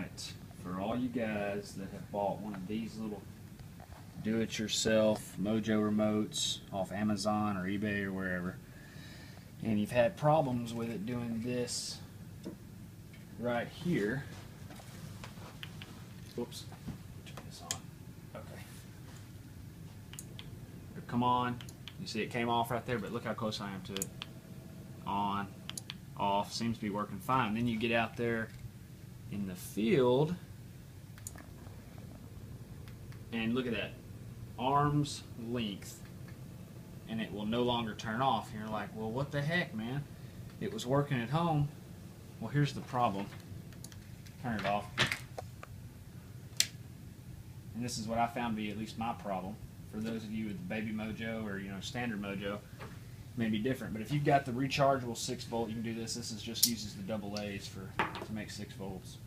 Alright, for all you guys that have bought one of these little do-it-yourself Mojo remotes off Amazon or eBay or wherever, and you've had problems with it doing this right here. Whoops, turn this on. Okay. Come on. You see it came off right there, but look how close I am to it. On, off, seems to be working fine. Then you get out there in the field and look at that, arm's length, and it will no longer turn off. And you're like, well, what the heck, man? It was working at home. Well, here's the problem. Turn it off. And this is what I found to be at least my problem. For those of you with the baby Mojo or standard Mojo, may be different. But if you've got the rechargeable 6-volt, you can do this. This is just uses the double A's to make 6 volts.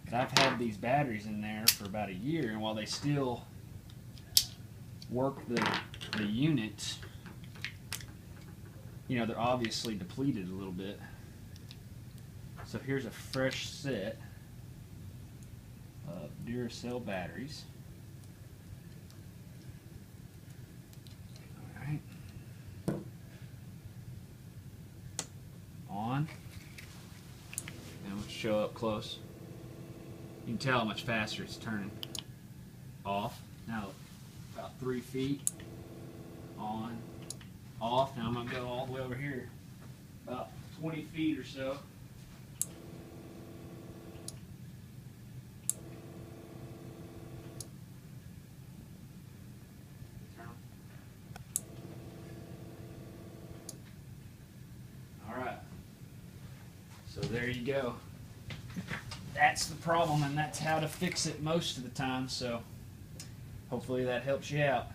But I've had these batteries in there for about a year, and while they still work the unit, they're obviously depleted a little bit. So here's a fresh set of Duracell batteries. Alright. On. And I'm going to show up close. You can tell how much faster it's turning. Off. Now about 3 feet. On. Off. Now I'm going to go all the way over here. About 20 feet or so. Alright. So there you go. That's the problem, and that's how to fix it most of the time, so hopefully that helps you out.